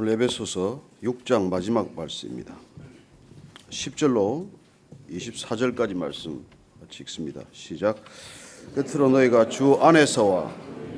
오늘 에베소서 6장 마지막 말씀입니다. 10절로 24절까지 말씀 읽습니다. 시작. 끝으로 너희가 주 안에서와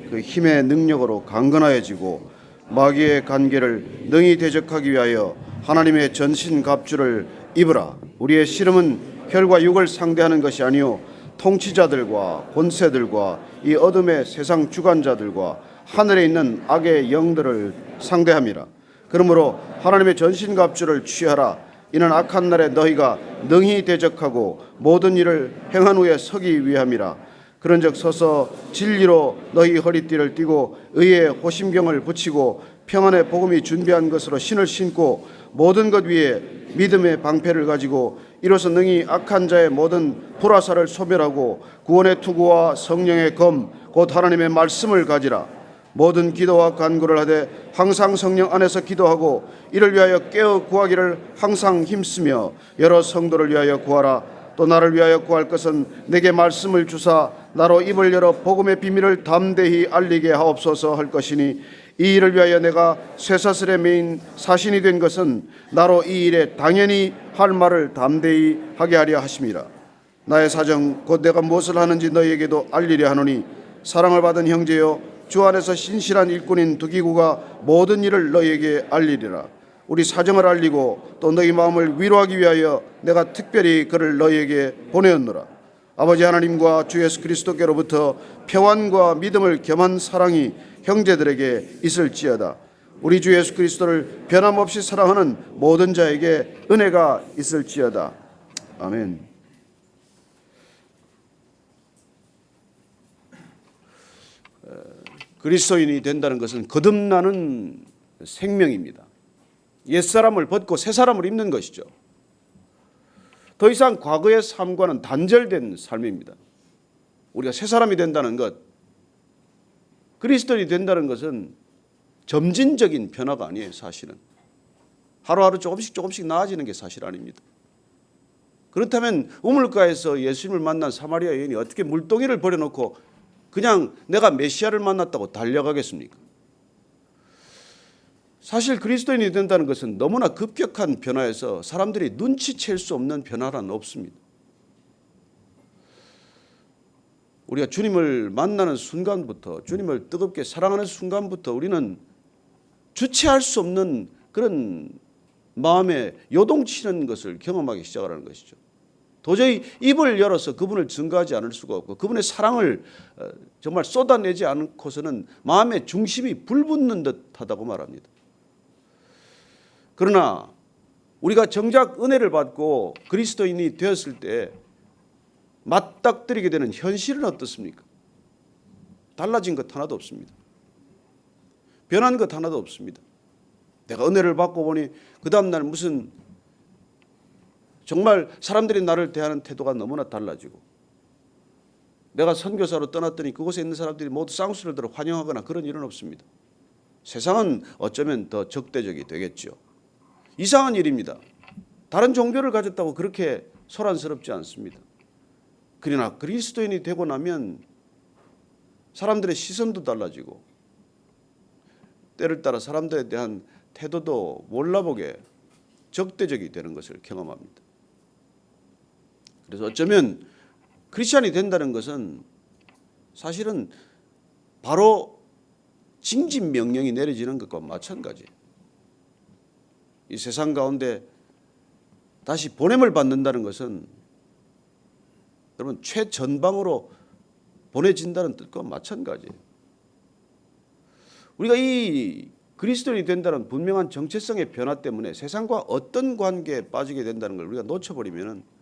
그 힘의 능력으로 강건하여지고 마귀의 관계를 능히 대적하기 위하여 하나님의 전신갑주를 입으라. 우리의 씨름은 혈과 육을 상대하는 것이 아니요 통치자들과 권세들과 이 어둠의 세상 주관자들과 하늘에 있는 악의 영들을 상대함이라. 그러므로 하나님의 전신갑주를 취하라. 이는 악한 날에 너희가 능히 대적하고 모든 일을 행한 후에 서기 위함이라. 그런즉 서서 진리로 너희 허리띠를 띠고 의의 호심경을 붙이고 평안의 복음이 준비한 것으로 신을 신고 모든 것 위에 믿음의 방패를 가지고 이로써 능히 악한 자의 모든 불화살을 소멸하고 구원의 투구와 성령의 검 곧 하나님의 말씀을 가지라. 모든 기도와 간구를 하되 항상 성령 안에서 기도하고 이를 위하여 깨어 구하기를 항상 힘쓰며 여러 성도를 위하여 구하라. 또 나를 위하여 구할 것은 내게 말씀을 주사 나로 입을 열어 복음의 비밀을 담대히 알리게 하옵소서 할 것이니 이 일을 위하여 내가 쇠사슬에 매인 사신이 된 것은 나로 이 일에 당연히 할 말을 담대히 하게 하려 하심이라. 나의 사정 곧 내가 무엇을 하는지 너희에게도 알리려 하노니 사랑을 받은 형제여 주 안에서 신실한 일꾼인 두기구가 모든 일을 너희에게 알리리라. 우리 사정을 알리고 또 너희 마음을 위로하기 위하여 내가 특별히 그를 너희에게 보내었노라. 아버지 하나님과 주 예수 그리스도께로부터 평안과 믿음을 겸한 사랑이 형제들에게 있을지어다. 우리 주 예수 그리스도를 변함없이 사랑하는 모든 자에게 은혜가 있을지어다. 아멘. 그리스도인이 된다는 것은 거듭나는 생명입니다. 옛사람을 벗고 새사람을 입는 것이죠. 더 이상 과거의 삶과는 단절된 삶입니다. 우리가 새사람이 된다는 것, 그리스도인이 된다는 것은 점진적인 변화가 아니에요. 사실은 하루하루 조금씩 나아지는 게 사실 아닙니다. 그렇다면 우물가에서 예수님을 만난 사마리아 여인이 어떻게 물동이를 버려놓고 그냥 내가 메시아를 만났다고 달려가겠습니까? 사실 그리스도인이 된다는 것은 너무나 급격한 변화에서 사람들이 눈치챌 수 없는 변화란 없습니다. 우리가 주님을 만나는 순간부터, 주님을 뜨겁게 사랑하는 순간부터 우리는 주체할 수 없는 그런 마음에 요동치는 것을 경험하기 시작하는 것이죠. 도저히 입을 열어서 그분을 증거하지 않을 수가 없고 그분의 사랑을 정말 쏟아내지 않고서는 마음의 중심이 불붙는 듯하다고 말합니다. 그러나 우리가 정작 은혜를 받고 그리스도인이 되었을 때 맞닥뜨리게 되는 현실은 어떻습니까? 달라진 것 하나도 없습니다. 변한 것 하나도 없습니다. 내가 은혜를 받고 보니 그 다음날 무슨 정말 사람들이 나를 대하는 태도가 너무나 달라지고 내가 선교사로 떠났더니 그곳에 있는 사람들이 모두 쌍수를 들어 환영하거나 그런 일은 없습니다. 세상은 어쩌면 더 적대적이 되겠죠. 이상한 일입니다. 다른 종교를 가졌다고 그렇게 소란스럽지 않습니다. 그러나 그리스도인이 되고 나면 사람들의 시선도 달라지고 때를 따라 사람들에 대한 태도도 몰라보게 적대적이 되는 것을 경험합니다. 그래서 어쩌면 크리스찬이 된다는 것은 사실은 바로 징집 명령이 내려지는 것과 마찬가지예요. 이 세상 가운데 다시 보냄을 받는다는 것은 여러분 최전방으로 보내진다는 뜻과 마찬가지예요. 우리가 이 그리스도인이 된다는 분명한 정체성의 변화 때문에 세상과 어떤 관계에 빠지게 된다는 걸 우리가 놓쳐버리면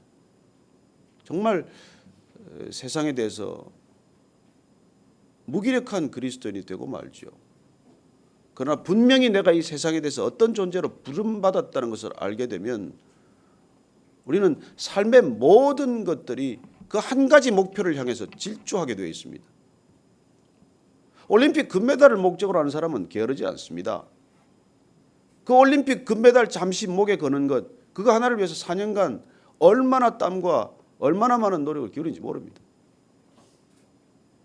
정말 세상에 대해서 무기력한 그리스도인이 되고 말죠. 그러나 분명히 내가 이 세상에 대해서 어떤 존재로 부름받았다는 것을 알게 되면 우리는 삶의 모든 것들이 그 한 가지 목표를 향해서 질주하게 되어 있습니다. 올림픽 금메달을 목적으로 하는 사람은 게으르지 않습니다. 그 올림픽 금메달 잠시 목에 거는 것, 그거 하나를 위해서 4년간 얼마나 땀과 얼마나 많은 노력을 기울인지 모릅니다.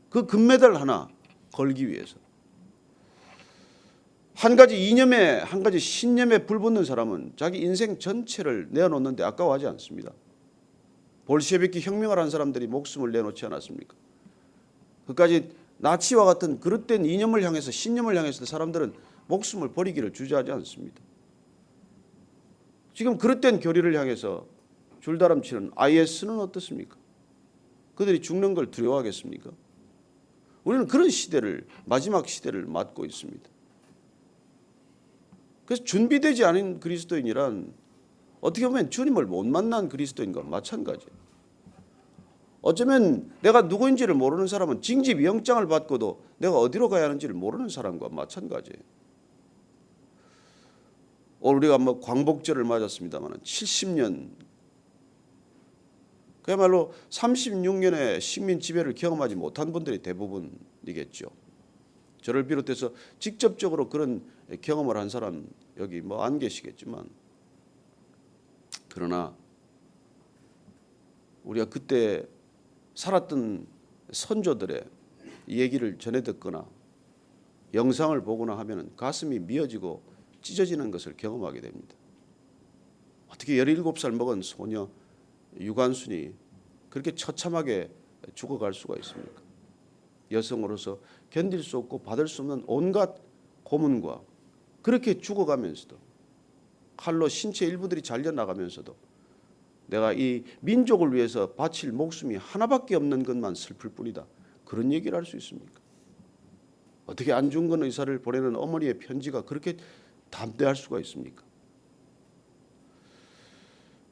그 금메달 하나 걸기 위해서. 한 가지 이념에 한 가지 신념에 불붙는 사람은 자기 인생 전체를 내어놓는데 아까워하지 않습니다. 볼셰비키 혁명을 한 사람들이 목숨을 내놓지 않았습니까? 그까지 나치와 같은 그릇된 이념을 향해서 신념을 향해서 사람들은 목숨을 버리기를 주저하지 않습니다. 지금 그릇된 교리를 향해서 줄다름치는 IS는 어떻습니까? 그들이 죽는 걸 두려워하겠습니까? 우리는 그런 시대를 마지막 시대를 맞고 있습니다. 그래서 준비되지 않은 그리스도인이란 어떻게 보면 주님을 못 만난 그리스도인과 마찬가지예요. 어쩌면 내가 누구인지를 모르는 사람은 징집영장을 받고도 내가 어디로 가야 하는지를 모르는 사람과 마찬가지예요. 오늘 우리가 뭐 광복절을 맞았습니다만 70년 그야말로 36년의 식민 지배를 경험하지 못한 분들이 대부분이겠죠. 저를 비롯해서 직접적으로 그런 경험을 한 사람 여기 뭐 안 계시겠지만, 그러나 우리가 그때 살았던 선조들의 얘기를 전해 듣거나 영상을 보거나 하면 가슴이 미어지고 찢어지는 것을 경험하게 됩니다. 어떻게 17살 먹은 소녀 유관순이 그렇게 처참하게 죽어갈 수가 있습니까? 여성으로서 견딜 수 없고 받을 수 없는 온갖 고문과 그렇게 죽어가면서도 칼로 신체 일부들이 잘려나가면서도 내가 이 민족을 위해서 바칠 목숨이 하나밖에 없는 것만 슬플 뿐이다. 그런 얘기를 할 수 있습니까? 어떻게 안중근 의사를 보내는 어머니의 편지가 그렇게 담대할 수가 있습니까?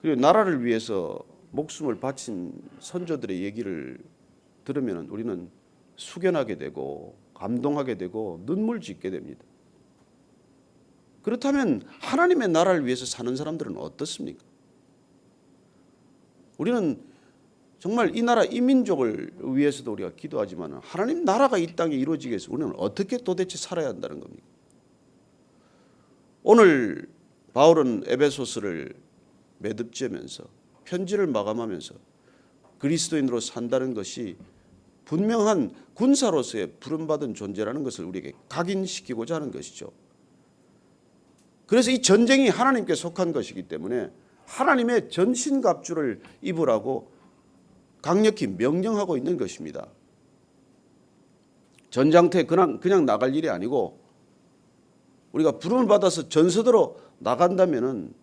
그리고 나라를 위해서 목숨을 바친 선조들의 얘기를 들으면 우리는 숙연하게 되고 감동하게 되고 눈물 짓게 됩니다. 그렇다면 하나님의 나라를 위해서 사는 사람들은 어떻습니까? 우리는 정말 이 나라 이 민족을 위해서도 우리가 기도하지만 하나님 나라가 이 땅에 이루어지기 위해서 우리는 어떻게 도대체 살아야 한다는 겁니까? 오늘 바울은 에베소서를 매듭지으면서 편지를 마감하면서 그리스도인으로 산다는 것이 분명한 군사로서의 부름받은 존재라는 것을 우리에게 각인시키고자 하는 것이죠. 그래서 이 전쟁이 하나님께 속한 것이기 때문에 하나님의 전신갑주를 입으라고 강력히 명령하고 있는 것입니다. 전장터에 그냥 나갈 일이 아니고 우리가 부름을 받아서 전서도로 나간다면은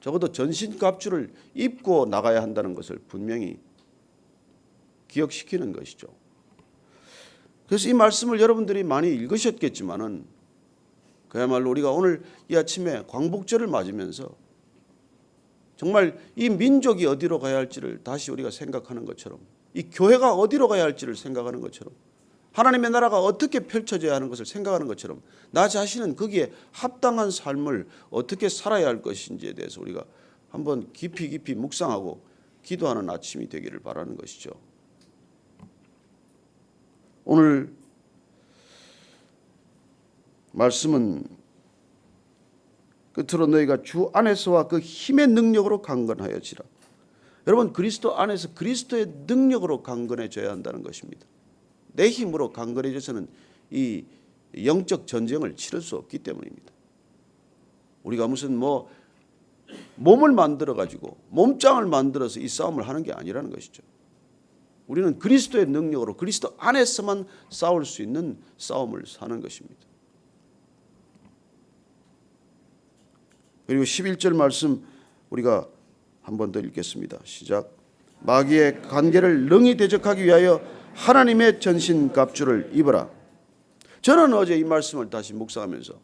적어도 전신갑주를 입고 나가야 한다는 것을 분명히 기억시키는 것이죠. 그래서 이 말씀을 여러분들이 많이 읽으셨겠지만은 그야말로 우리가 오늘 이 아침에 광복절을 맞으면서 정말 이 민족이 어디로 가야 할지를 다시 우리가 생각하는 것처럼, 이 교회가 어디로 가야 할지를 생각하는 것처럼, 하나님의 나라가 어떻게 펼쳐져야 하는 것을 생각하는 것처럼 나 자신은 거기에 합당한 삶을 어떻게 살아야 할 것인지에 대해서 우리가 한번 깊이 묵상하고 기도하는 아침이 되기를 바라는 것이죠. 오늘 말씀은 끝으로 너희가 주 안에서와 그 힘의 능력으로 강건하여지라. 여러분, 그리스도 안에서 그리스도의 능력으로 강건해져야 한다는 것입니다. 내 힘으로 강건해져서는 이 영적 전쟁을 치를 수 없기 때문입니다. 우리가 무슨 몸을 만들어 가지고 몸짱을 만들어서 이 싸움을 하는 게 아니라는 것이죠. 우리는 그리스도의 능력으로 그리스도 안에서만 싸울 수 있는 싸움을 사는 것입니다. 그리고 11절 말씀 우리가 한 번 더 읽겠습니다. 시작. 마귀의 관계를 능히 대적하기 위하여 하나님의 전신갑주를 입어라. 저는 어제 이 말씀을 다시 묵상하면서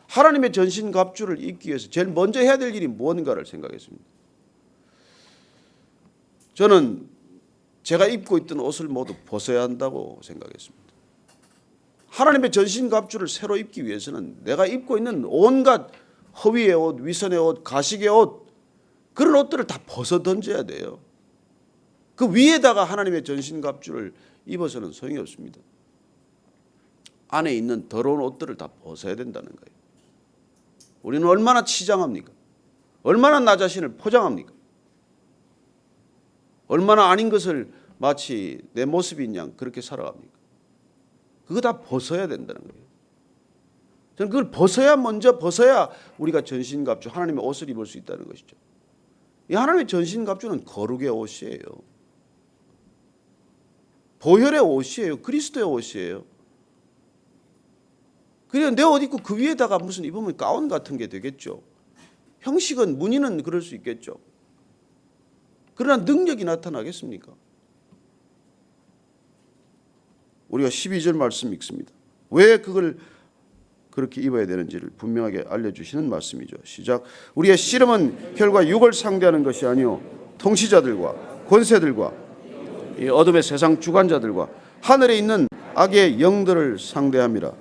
하나님의 전신갑주를 입기 위해서 제일 먼저 해야 될 일이 무엇인가를 생각했습니다. 저는 제가 입고 있던 옷을 모두 벗어야 한다고 생각했습니다. 하나님의 전신갑주를 새로 입기 위해서는 내가 입고 있는 온갖 허위의 옷, 위선의 옷, 가식의 옷, 그런 옷들을 다 벗어 던져야 돼요. 그 위에다가 하나님의 전신갑주를 입어서는 소용이 없습니다. 안에 있는 더러운 옷들을 다 벗어야 된다는 거예요. 우리는 얼마나 치장합니까? 얼마나 나 자신을 포장합니까? 얼마나 아닌 것을 마치 내 모습인 양 그렇게 살아갑니까? 그거 다 벗어야 된다는 거예요. 저는 그걸 먼저 벗어야 우리가 전신갑주, 하나님의 옷을 입을 수 있다는 것이죠. 이 하나님의 전신갑주는 거룩의 옷이에요. 보혈의 옷이에요. 그리스도의 옷이에요. 그냥 내 옷 입고 그 위에다가 무슨 입으면 가운 같은 게 되겠죠. 형식은, 무늬는 그럴 수 있겠죠. 그러나 능력이 나타나겠습니까? 우리가 12절 말씀 읽습니다. 왜 그걸 그렇게 입어야 되는지를 분명하게 알려주시는 말씀이죠. 시작. 우리의 씨름은 혈과 육을 상대하는 것이 아니요 통치자들과 권세들과 이 어둠의 세상 주관자들과 하늘에 있는 악의 영들을 상대함이라.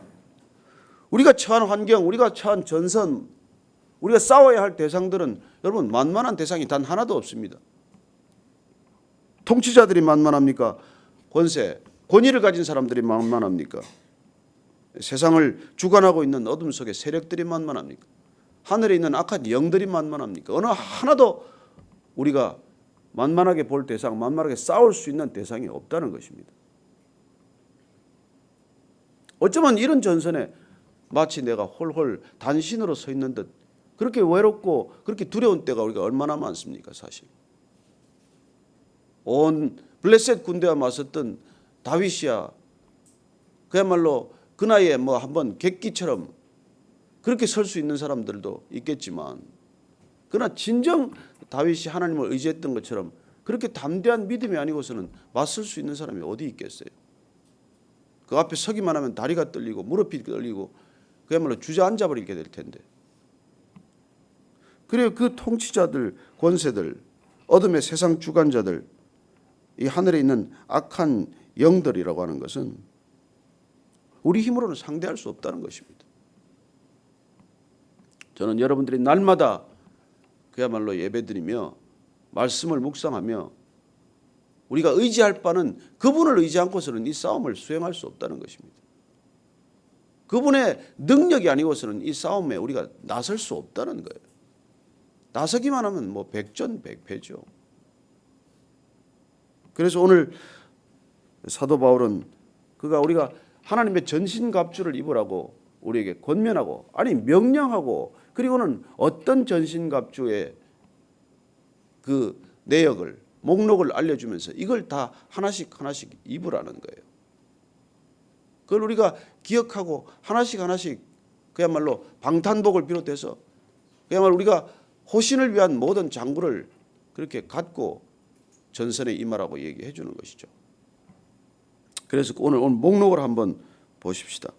우리가 처한 환경, 우리가 처한 전선, 우리가 싸워야 할 대상들은 여러분 만만한 대상이 단 하나도 없습니다. 통치자들이 만만합니까? 권위를 가진 사람들이 만만합니까? 세상을 주관하고 있는 어둠 속의 세력들이 만만합니까? 하늘에 있는 악한 영들이 만만합니까? 어느 하나도 우리가 만만하게 볼 대상, 만만하게 싸울 수 있는 대상이 없다는 것입니다. 어쩌면 이런 전선에 마치 내가 홀홀 단신으로 서 있는 듯 그렇게 외롭고 그렇게 두려운 때가 우리가 얼마나 많습니까? 사실 온 블레셋 군대와 맞섰던 다윗이야 그야말로 그 나이에 뭐 한번 객기처럼 그렇게 설 수 있는 사람들도 있겠지만, 그러나 진정 다윗이 하나님을 의지했던 것처럼 그렇게 담대한 믿음이 아니고서는 맞설 수 있는 사람이 어디 있겠어요? 그 앞에 서기만 하면 다리가 떨리고 무릎이 떨리고 그야말로 주저앉아 버리게 될 텐데. 그래요. 그 통치자들, 권세들, 어둠의 세상 주관자들, 이 하늘에 있는 악한 영들이라고 하는 것은 우리 힘으로는 상대할 수 없다는 것입니다. 저는 여러분들이 날마다 그야말로 예배드리며 말씀을 묵상하며 우리가 의지할 바는 그분을 의지 않고서는 이 싸움을 수행할 수 없다는 것입니다. 그분의 능력이 아니고서는 이 싸움에 우리가 나설 수 없다는 거예요. 나서기만 하면 뭐 백전백패죠. 그래서 오늘 사도 바울은 우리가 하나님의 전신갑주를 입으라고 우리에게 권면하고, 아니 명령하고, 그리고는 어떤 전신갑주의 그 내역을, 목록을 알려주면서 이걸 다 하나씩 입으라는 거예요. 그걸 우리가 기억하고 하나씩 그야말로 방탄복을 비롯해서 그야말로 우리가 호신을 위한 모든 장구를 그렇게 갖고 전선에 임하라고 얘기해 주는 것이죠. 그래서 오늘 목록을 한번 보십시다.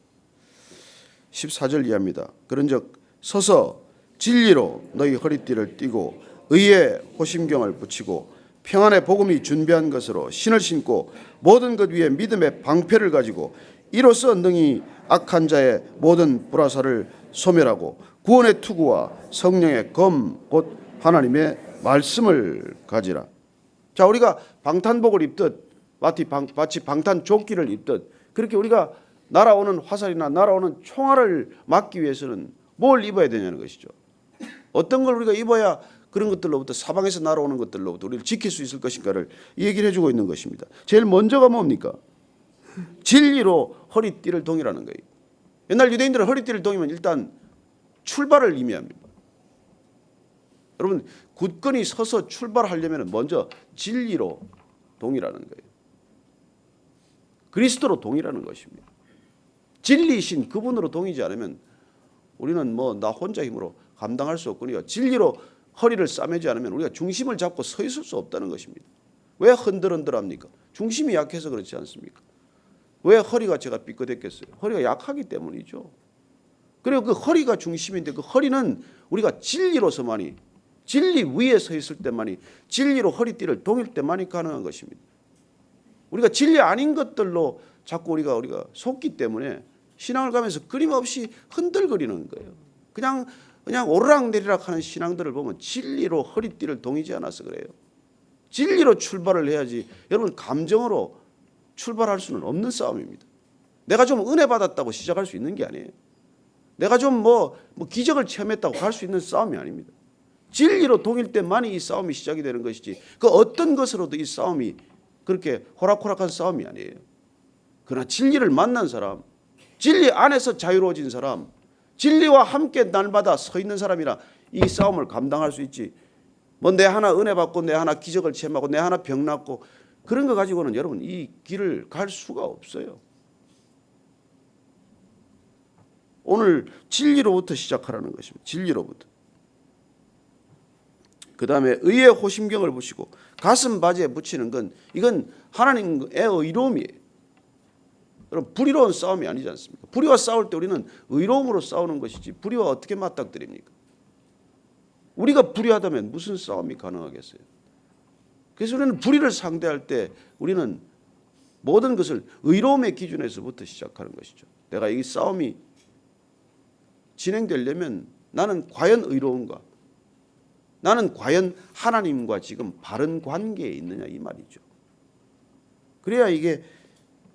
14절 이하입니다. 그런즉 서서 진리로 너희 허리띠를 띠고 의의 호심경을 붙이고 평안의 복음이 준비한 것으로 신을 신고 모든 것 위에 믿음의 방패를 가지고 이로써 능히 악한 자의 모든 불화살을 소멸하고 구원의 투구와 성령의 검 곧 하나님의 말씀을 가지라. 자, 우리가 방탄복을 입듯 마치 방탄조끼를 입듯 그렇게 우리가 날아오는 화살이나 날아오는 총알을 막기 위해서는 뭘 입어야 되냐는 것이죠. 어떤 걸 우리가 입어야 그런 것들로부터, 사방에서 날아오는 것들로부터 우리를 지킬 수 있을 것인가를 얘기를 해주고 있는 것입니다. 제일 먼저가 뭡니까? 진리로 허리띠를 동이라는 거예요. 옛날 유대인들은 허리띠를 동이면 일단 출발을 의미합니다. 여러분, 굳건히 서서 출발하려면 먼저 진리로 동이라는 거예요. 그리스도로 동이라는 것입니다. 진리이신 그분으로 동이지 않으면 우리는 뭐 나 혼자 힘으로 감당할 수 없거니와 진리로 허리를 싸매지 않으면 우리가 중심을 잡고 서 있을 수 없다는 것입니다. 왜 흔들흔들합니까? 중심이 약해서 그렇지 않습니까? 왜 허리가 제가 삐끗했겠어요? 허리가 약하기 때문이죠. 그리고 그 허리가 중심인데 그 허리는 우리가 진리로서만이, 진리 위에 서 있을 때만이, 진리로 허리띠를 동일 때만이 가능한 것입니다. 우리가 진리 아닌 것들로 자꾸 우리가 속기 때문에 신앙을 가면서 끊임없이 흔들거리는 거예요. 그냥 오르락내리락 하는 신앙들을 보면 진리로 허리띠를 동이지 않아서 그래요. 진리로 출발을 해야지. 여러분, 감정으로 출발할 수는 없는 싸움입니다. 내가 좀 은혜 받았다고 시작할 수 있는 게 아니에요. 내가 좀 뭐 기적을 체험했다고 할 수 있는 싸움이 아닙니다. 진리로 동일 때만이 이 싸움이 시작이 되는 것이지 그 어떤 것으로도 이 싸움이 그렇게 호락호락한 싸움이 아니에요. 그러나 진리를 만난 사람, 진리 안에서 자유로워진 사람, 진리와 함께 날마다 서 있는 사람이라 이 싸움을 감당할 수 있지. 뭐 내 하나 은혜 받고 내 하나 기적을 체험하고 내 하나 병 낫고 그런 거 가지고는 여러분 이 길을 갈 수가 없어요. 오늘 진리로부터 시작하라는 것입니다. 진리로부터. 그 다음에 의의 호심경을 붙이고 가슴 바지에 붙이는 건 이건 하나님의 의로움이에요. 여러분 불의로운 싸움이 아니지 않습니까? 불의와 싸울 때 우리는 의로움으로 싸우는 것이지 불의와 어떻게 맞닥뜨립니까? 우리가 불의하다면 무슨 싸움이 가능하겠어요? 그래서 우리는 불의를 상대할 때 우리는 모든 것을 의로움의 기준에서부터 시작하는 것이죠. 내가 이 싸움이 진행되려면 나는 과연 의로운가? 나는 과연 하나님과 지금 바른 관계에 있느냐 이 말이죠. 그래야 이게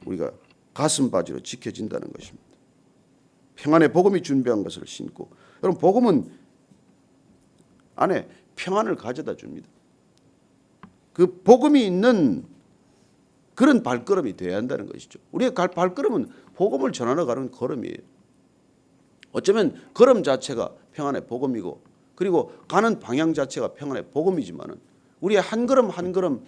우리가 가슴 바지로 지켜진다는 것입니다. 평안의 복음이 준비한 것을 신고 여러분 복음은 안에 평안을 가져다 줍니다. 그 복음이 있는 그런 발걸음이 되어야 한다는 것이죠. 우리의 발걸음은 복음을 전하러 가는 걸음이에요. 어쩌면 걸음 자체가 평안의 복음이고 그리고 가는 방향 자체가 평안의 복음이지만은 우리의 한 걸음 한 걸음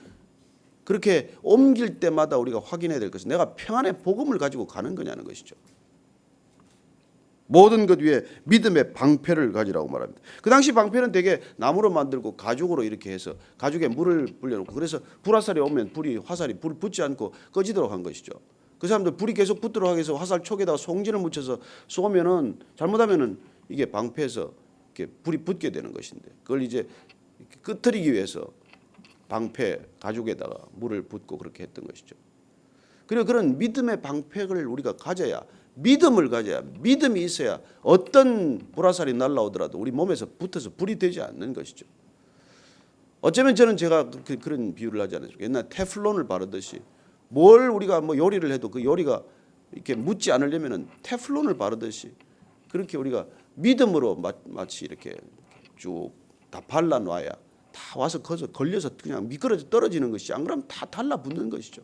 그렇게 옮길 때마다 우리가 확인해야 될 것은 내가 평안의 복음을 가지고 가는 거냐는 것이죠. 모든 것 위에 믿음의 방패를 가지라고 말합니다. 그 당시 방패는 되게 나무로 만들고 가죽으로 이렇게 해서 가죽에 물을 불려놓고 그래서 불화살이 오면 화살이 불 붙지 않고 꺼지도록 한 것이죠. 그 사람들 불이 계속 붙도록 하기 위해서 화살 촉에다가 송진을 묻혀서 쏘면은 잘못하면은 이게 방패에서 이렇게 불이 붙게 되는 것인데 그걸 이제 끄트리기 위해서 방패 가죽에다가 물을 붓고 그렇게 했던 것이죠. 그리고 그런 믿음의 방패를 우리가 가져야 믿음을 가져야 믿음이 있어야 어떤 불화살이 날라오더라도 우리 몸에서 붙어서 불이 되지 않는 것이죠. 어쩌면 저는 제가 그런 비유를 하지 않았습니까? 옛날 테플론을 바르듯이 뭘 우리가 뭐 요리를 해도 그 요리가 이렇게 묻지 않으려면은 테플론을 바르듯이 그렇게 우리가 믿음으로 마치 이렇게 쭉 다 발라놔야 다 와서 거기서 걸려서 그냥 미끄러져 떨어지는 것이 안 그러면 다 달라붙는 것이죠.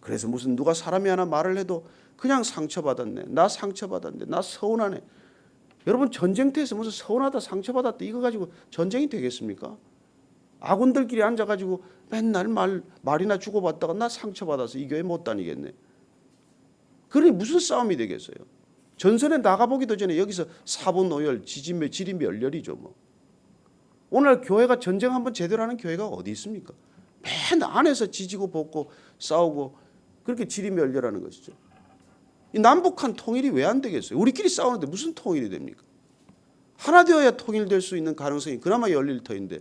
그래서 무슨 누가 사람이 하나 말을 해도 그냥 상처받았네. 나 상처받았네. 나 서운하네. 여러분 전쟁터에서 무슨 서운하다 상처받았다 이거 가지고 전쟁이 되겠습니까? 아군들끼리 앉아가지고 맨날 말이나 주고받다가 나 상처받아서 이 교회 못 다니겠네. 그러니 무슨 싸움이 되겠어요? 전선에 나가보기도 전에 여기서 사분오열, 지리멸렬이죠. 뭐. 오늘 교회가 전쟁 한번 제대로 하는 교회가 어디 있습니까? 맨 안에서 지지고 볶고 싸우고 그렇게 지리멸렬하는 것이죠. 이 남북한 통일이 왜 안 되겠어요? 우리끼리 싸우는데 무슨 통일이 됩니까? 하나 되어야 통일될 수 있는 가능성이 그나마 열릴 터인데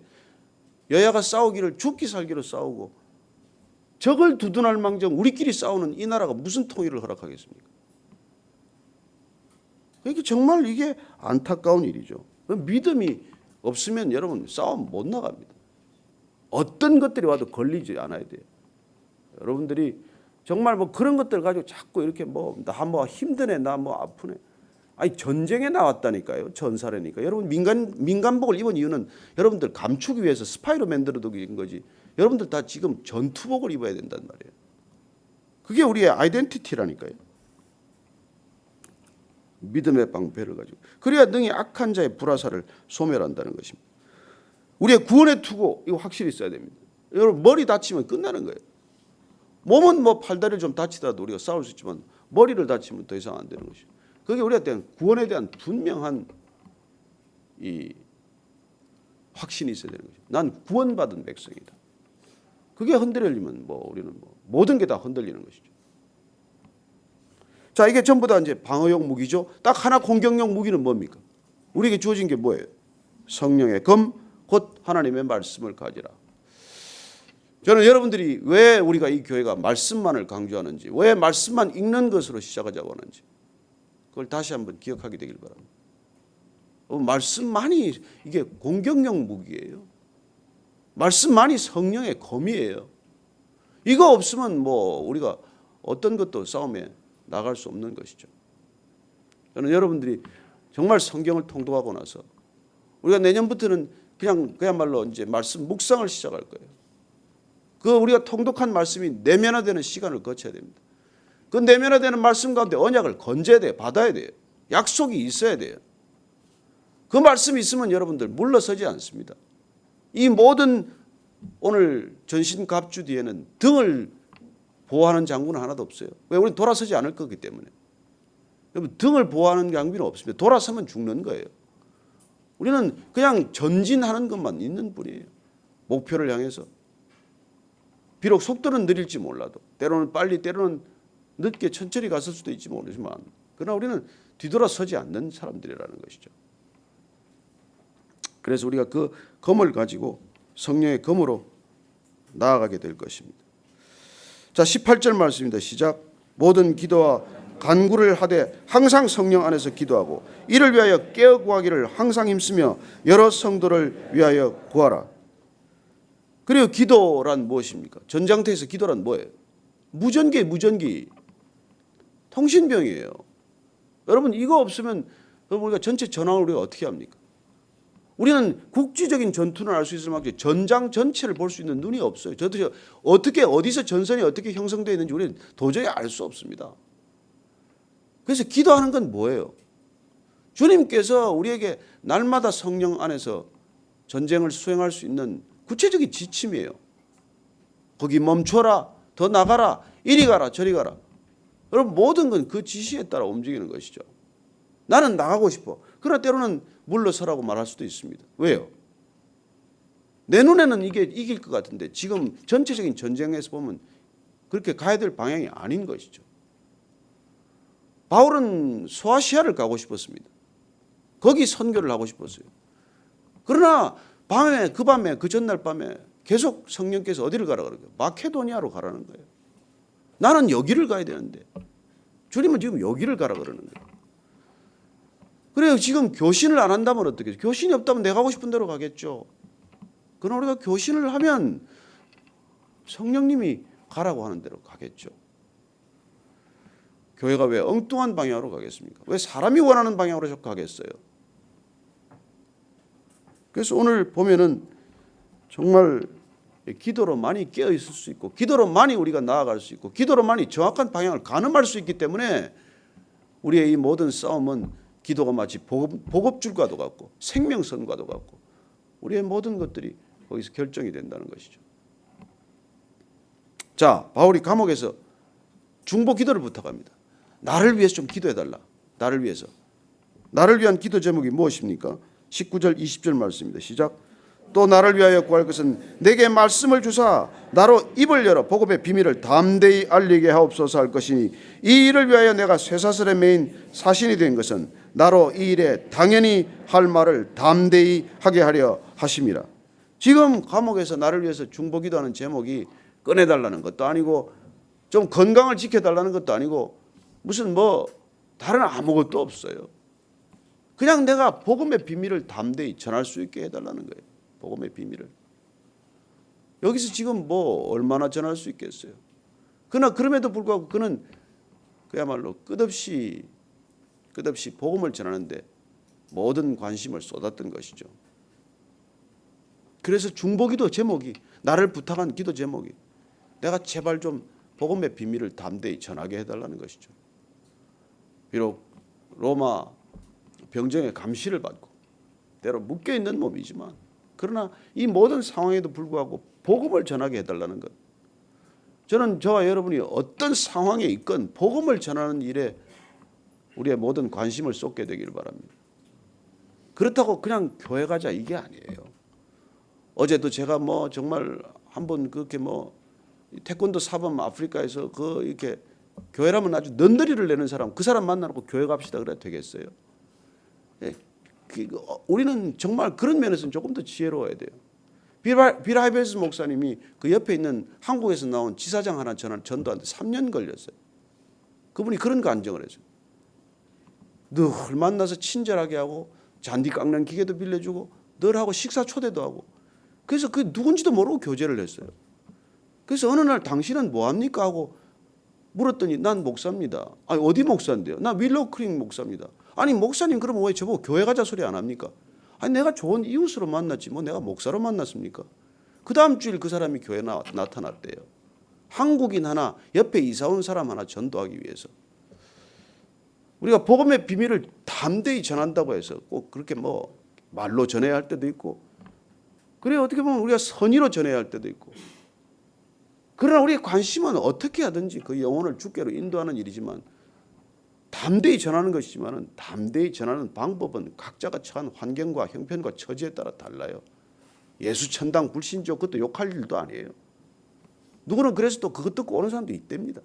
여야가 싸우기를 죽기 살기로 싸우고 적을 두둔할 망정 우리끼리 싸우는 이 나라가 무슨 통일을 허락하겠습니까? 그러니까 정말 이게 안타까운 일이죠. 믿음이 없으면 여러분 싸움 못 나갑니다. 어떤 것들이 와도 걸리지 않아야 돼요. 여러분들이 정말 뭐 그런 것들 가지고 자꾸 이렇게 나 뭐 힘드네, 나 뭐 아프네. 아니 전쟁에 나왔다니까요. 전사라니까. 여러분 민간복을 입은 이유는 여러분들 감추기 위해서 스파이로 만들어두긴 거지. 여러분들 다 지금 전투복을 입어야 된단 말이에요. 그게 우리의 아이덴티티라니까요. 믿음의 방패를 가지고 그래야 능히 악한 자의 불화살을 소멸한다는 것입니다. 우리의 구원의 투구 이거 확실히 있어야 됩니다. 여러분 머리 다치면 끝나는 거예요. 몸은 뭐 팔다리를 좀 다치더라도 우리가 싸울 수 있지만 머리를 다치면 더 이상 안 되는 것이죠. 그게 우리에 대한 구원에 대한 분명한 이 확신이 있어야 되는 거죠. 난 구원받은 백성이다. 그게 흔들리면 우리는 모든 게 다 흔들리는 것이죠. 자, 이게 전부 다 이제 방어용 무기죠. 딱 하나 공격용 무기는 뭡니까? 우리에게 주어진 게 뭐예요? 성령의 검, 곧 하나님의 말씀을 가지라. 저는 여러분들이 왜 우리가 이 교회가 말씀만을 강조하는지, 왜 말씀만 읽는 것으로 시작하자고 하는지 그걸 다시 한번 기억하게 되길 바랍니다. 말씀만이 이게 공격용 무기예요. 말씀만이 성령의 검이에요. 이거 없으면 우리가 어떤 것도 싸움에 나갈 수 없는 것이죠. 저는 여러분들이 정말 성경을 통독하고 나서 우리가 내년부터는 그야말로 이제 말씀 묵상을 시작할 거예요. 그 우리가 통독한 말씀이 내면화되는 시간을 거쳐야 됩니다. 그 내면화되는 말씀 가운데 언약을 건져야 돼요. 받아야 돼요. 약속이 있어야 돼요. 그 말씀이 있으면 여러분들 물러서지 않습니다. 이 모든 오늘 전신갑주 뒤에는 등을 보호하는 장구는 하나도 없어요. 왜? 우리는 돌아서지 않을 거기 때문에. 여러분, 등을 보호하는 장비는 없습니다. 돌아서면 죽는 거예요. 우리는 그냥 전진하는 것만 있는 뿐이에요. 목표를 향해서. 비록 속도는 느릴지 몰라도, 때로는 빨리, 때로는 늦게 천천히 갔을 수도 있지 모르지만, 그러나 우리는 뒤돌아서지 않는 사람들이라는 것이죠. 그래서 우리가 그 검을 가지고 성령의 검으로 나아가게 될 것입니다. 자, 18절 말씀입니다. 시작. 모든 기도와 간구를 하되 항상 성령 안에서 기도하고 이를 위하여 깨어 구하기를 항상 힘쓰며 여러 성도를 위하여 구하라. 그리고 기도란 무엇입니까? 전장터에서 기도란 뭐예요? 무전기. 통신병이에요. 여러분, 이거 없으면 우리가 전체 전황을 우리가 어떻게 합니까? 우리는 국지적인 전투는 알 수 있을 만큼 전장 전체를 볼 수 있는 눈이 없어요. 저도 어떻게 어디서 전선이 어떻게 형성되어 있는지 우리는 도저히 알 수 없습니다. 그래서 기도하는 건 뭐예요? 주님께서 우리에게 날마다 성령 안에서 전쟁을 수행할 수 있는 구체적인 지침이에요. 거기 멈춰라, 더 나가라, 이리 가라, 저리 가라. 여러분, 모든 건 그 지시에 따라 움직이는 것이죠. 나는 나가고 싶어. 그러나 때로는 물러서라고 말할 수도 있습니다. 왜요? 내 눈에는 이게 이길 것 같은데 지금 전체적인 전쟁에서 보면 그렇게 가야 될 방향이 아닌 것이죠. 바울은 소아시아를 가고 싶었습니다. 거기 선교를 하고 싶었어요. 그러나 그 밤에 그 전날 밤에 계속 성령께서 어디를 가라 그러고요? 마케도니아로 가라는 거예요. 나는 여기를 가야 되는데 주님은 지금 여기를 가라 그러는 거예요. 그래요. 지금 교신을 안 한다면 어떻게? 교신이 없다면 내가 가고 싶은 대로 가겠죠. 그러나 우리가 교신을 하면 성령님이 가라고 하는 대로 가겠죠. 교회가 왜 엉뚱한 방향으로 가겠습니까? 왜 사람이 원하는 방향으로 자꾸 가겠어요? 그래서 오늘 보면은 정말 기도로 많이 깨어 있을 수 있고, 기도로 많이 우리가 나아갈 수 있고, 기도로 많이 정확한 방향을 가늠할 수 있기 때문에 우리의 이 모든 싸움은 기도가 마치 보급줄과도 같고 생명선과도 같고 우리의 모든 것들이 거기서 결정이 된다는 것이죠. 자, 바울이 감옥에서 중보 기도를 부탁합니다. 나를 위해서 좀 기도해달라. 나를 위해서. 나를 위한 기도 제목이 무엇입니까? 19절 20절 말씀입니다. 시작. 또 나를 위하여 구할 것은 내게 말씀을 주사 나로 입을 열어 복음의 비밀을 담대히 알리게 하옵소서 할 것이니 이 일을 위하여 내가 쇠사슬에 매인 사신이 된 것은 나로 이 일에 당연히 할 말을 담대히 하게 하려 하심이라. 지금 감옥에서 나를 위해서 중보기도하는 제목이 꺼내달라는 것도 아니고 좀 건강을 지켜달라는 것도 아니고 무슨 다른 아무것도 없어요. 그냥 내가 복음의 비밀을 담대히 전할 수 있게 해달라는 거예요. 복음의 비밀을. 여기서 지금 얼마나 전할 수 있겠어요. 그러나 그럼에도 불구하고 그는 그야말로 끝없이 복음을 전하는데 모든 관심을 쏟았던 것이죠. 그래서 중보기도 제목이, 나를 부탁한 기도 제목이 내가 제발 좀 복음의 비밀을 담대히 전하게 해달라는 것이죠. 비록 로마 병정의 감시를 받고 때로 묶여있는 몸이지만 그러나 이 모든 상황에도 불구하고 복음을 전하게 해달라는 것. 저는 저와 여러분이 어떤 상황에 있건 복음을 전하는 일에 우리의 모든 관심을 쏟게 되기를 바랍니다. 그렇다고 그냥 교회 가자 이게 아니에요. 어제도 제가 정말 한번 그렇게 태권도 사범 아프리카에서 이렇게 교회라면 아주 넌더리를 내는 사람, 그 사람 만나고 교회 갑시다 그래야 되겠어요? 우리는 정말 그런 면에서는 조금 더 지혜로워야 돼요. 빌 하이벨스 목사님이 그 옆에 있는 한국에서 나온 지사장 하나 전도하는데 3년 걸렸어요. 그분이 그런 간증을 했어요. 늘 만나서 친절하게 하고 잔디 깎는 기계도 빌려주고 늘 하고 식사 초대도 하고 그래서 그 누군지도 모르고 교제를 했어요. 그래서 어느 날 당신은 뭐합니까 하고 물었더니 난 목사입니다. 아니 어디 목사인데요? 나 윌로우 크릭 목사입니다. 아니 목사님 그러면 왜 저보고 교회 가자 소리 안 합니까? 아니 내가 좋은 이웃으로 만났지 내가 목사로 만났습니까? 그 다음 주일 그 사람이 교회에 나타났대요. 한국인 하나 옆에 이사 온 사람 하나 전도하기 위해서. 우리가 복음의 비밀을 담대히 전한다고 해서 꼭 그렇게 말로 전해야 할 때도 있고, 그래 어떻게 보면 우리가 선의로 전해야 할 때도 있고, 그러나 우리의 관심은 어떻게 하든지 그 영혼을 주께로 인도하는 일이지만, 담대히 전하는 것이지만 담대히 전하는 방법은 각자가 처한 환경과 형편과 처지에 따라 달라요. 예수 천당 불신조 그것도 욕할 일도 아니에요. 누구는 그래서 또 그것 듣고 오는 사람도 있답니다.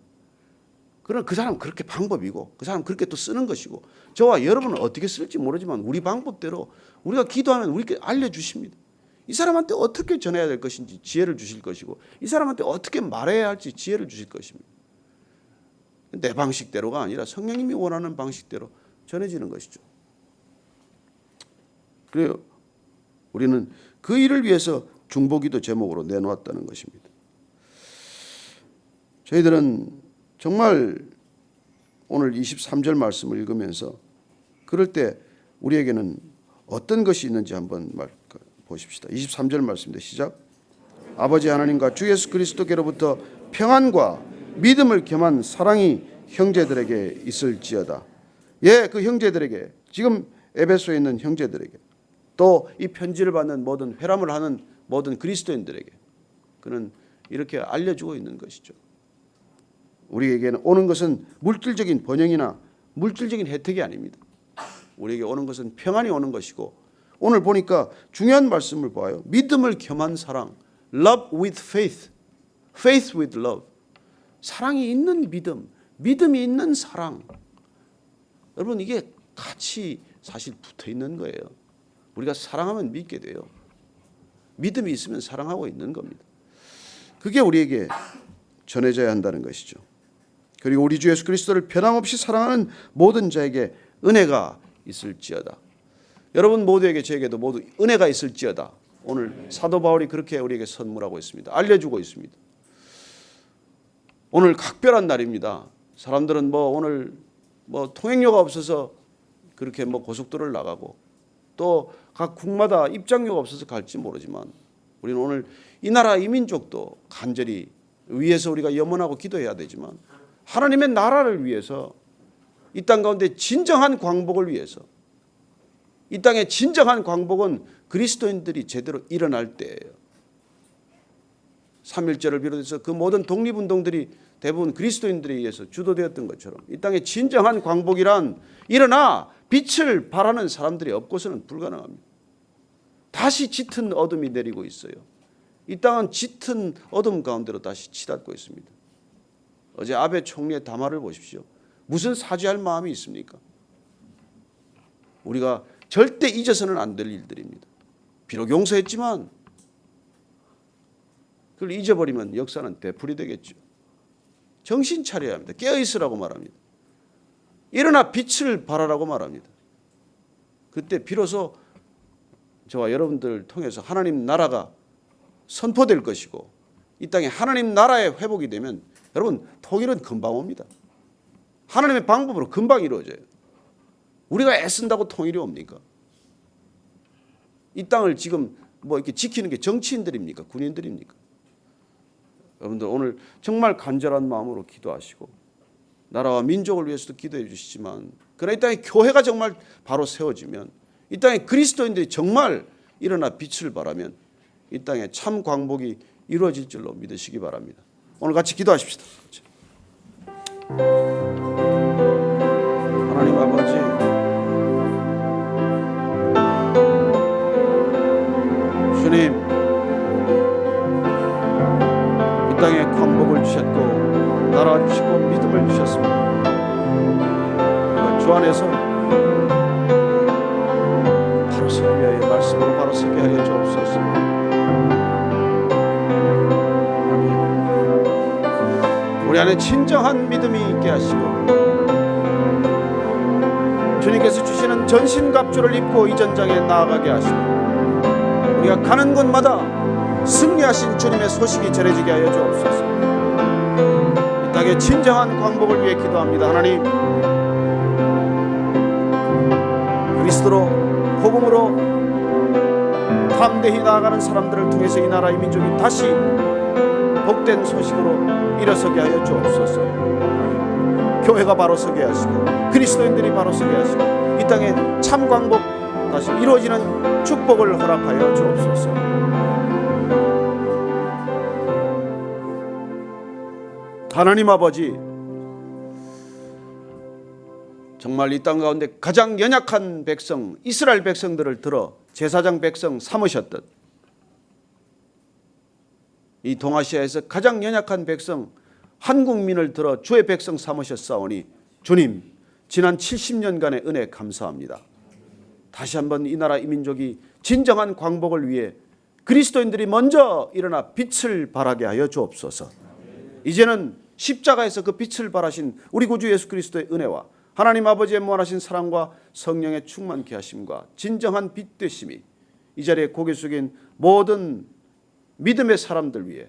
그러나 그 사람은 그렇게 방법이고 그 사람은 그렇게 또 쓰는 것이고, 저와 여러분은 어떻게 쓸지 모르지만 우리 방법대로 우리가 기도하면 우리께 알려주십니다. 이 사람한테 어떻게 전해야 될 것인지 지혜를 주실 것이고, 이 사람한테 어떻게 말해야 할지 지혜를 주실 것입니다. 내 방식대로가 아니라 성령님이 원하는 방식대로 전해지는 것이죠. 그래요. 우리는 그 일을 위해서 중보기도 제목으로 내놓았다는 것입니다. 저희들은 정말 오늘 23절 말씀을 읽으면서 그럴 때 우리에게는 어떤 것이 있는지 한번 보십시다. 23절 말씀입니다. 시작. 아버지 하나님과 주 예수 그리스도께로부터 평안과 믿음을 겸한 사랑이 형제들에게 있을지어다. 예, 그 형제들에게, 지금 에베소에 있는 형제들에게, 또 이 편지를 받는 모든 회람을 하는 모든 그리스도인들에게 그는 이렇게 알려주고 있는 것이죠. 우리에게는 오는 것은 물질적인 번영이나 물질적인 혜택이 아닙니다. 우리에게 오는 것은 평안이 오는 것이고, 오늘 보니까 중요한 말씀을 봐요. 믿음을 겸한 사랑, love with faith, faith with love. 사랑이 있는 믿음, 믿음이 있는 사랑. 여러분, 이게 같이 사실 붙어 있는 거예요. 우리가 사랑하면 믿게 돼요. 믿음이 있으면 사랑하고 있는 겁니다. 그게 우리에게 전해져야 한다는 것이죠. 그리고 우리 주 예수 그리스도를 변함없이 사랑하는 모든 자에게 은혜가 있을지어다. 여러분 모두에게, 저에게도 모두 은혜가 있을지어다. 오늘 사도 바울이 그렇게 우리에게 선물하고 있습니다. 알려주고 있습니다. 오늘 각별한 날입니다. 사람들은 오늘 통행료가 없어서 그렇게 고속도로를 나가고, 또 각 국마다 입장료가 없어서 갈지 모르지만, 우리는 오늘 이 나라 이 민족도 간절히 위해서 우리가 염원하고 기도해야 되지만, 하나님의 나라를 위해서, 이 땅 가운데 진정한 광복을 위해서, 이 땅의 진정한 광복은 그리스도인들이 제대로 일어날 때예요. 3.1절을 비롯해서 그 모든 독립운동들이 대부분 그리스도인들에 의해서 주도되었던 것처럼, 이 땅의 진정한 광복이란 일어나 빛을 발하는 사람들이 없고서는 불가능합니다. 다시 짙은 어둠이 내리고 있어요. 이 땅은 짙은 어둠 가운데로 다시 치닫고 있습니다. 어제 아베 총리의 담화를 보십시오. 무슨 사죄할 마음이 있습니까? 우리가 절대 잊어서는 안 될 일들입니다. 비록 용서했지만 그걸 잊어버리면 역사는 되풀이되겠죠. 정신 차려야 합니다. 깨어있으라고 말합니다. 일어나 빛을 발하라고 말합니다. 그때 비로소 저와 여러분들을 통해서 하나님 나라가 선포될 것이고, 이 땅에 하나님 나라의 회복이 되면 여러분 통일은 금방 옵니다. 하나님의 방법으로 금방 이루어져요. 우리가 애쓴다고 통일이 옵니까? 이 땅을 지금 이렇게 지키는 게 정치인들입니까? 군인들입니까? 여러분들 오늘 정말 간절한 마음으로 기도하시고, 나라와 민족을 위해서도 기도해 주시지만, 그러나 이 땅에 교회가 정말 바로 세워지면, 이 땅에 그리스도인들이 정말 일어나 빛을 발하면 이 땅에 참 광복이 이루어질 줄로 믿으시기 바랍니다. 오늘 같이 기도하십시다. 하나님 아버지, 주님, 이 땅에 광복을 주셨고 나라 주시고 믿음을 주셨습니다. 주 안에서 바로 서기 위하여, 말씀으로 바로 서게 하여 주옵소서. 우리 안에 진정한 믿음이 있게 하시고, 주님께서 주시는 전신갑주를 입고 이 전장에 나아가게 하시고, 우리가 가는 곳마다 승리하신 주님의 소식이 전해지게 하여 주옵소서. 이 땅의 진정한 광복을 위해 기도합니다. 하나님, 그리스도로 복음으로 담대히 나아가는 사람들을 통해서 이 나라 이 민족이 다시 복된 소식으로 일어서게 하여 주옵소서. 교회가 바로 서게 하시고, 그리스도인들이 바로 서게 하시고, 이 땅에 참 광복 다시 이루어지는 축복을 허락하여 주옵소서. 하나님 아버지, 정말 이 땅 가운데 가장 연약한 백성 이스라엘 백성들을 들어 제사장 백성 삼으셨듯 이 동아시아에서 가장 연약한 백성 한국민을 들어 주의 백성 삼으셨사오니 주님, 지난 70년간의 은혜 감사합니다. 다시 한번 이 나라 이 민족이 진정한 광복을 위해 그리스도인들이 먼저 일어나 빛을 발하게 하여 주옵소서. 이제는 십자가에서 그 빛을 발하신 우리 구주 예수 그리스도의 은혜와 하나님 아버지의 무한하신 사랑과 성령의 충만케 하심과 진정한 빛 되심이 이 자리에 고개 숙인 모든 믿음의 사람들 위해,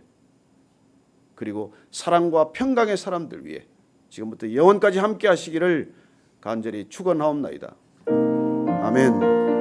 그리고 사랑과 평강의 사람들 위해 지금부터 영원까지 함께 하시기를 간절히 축원하옵나이다. 아멘.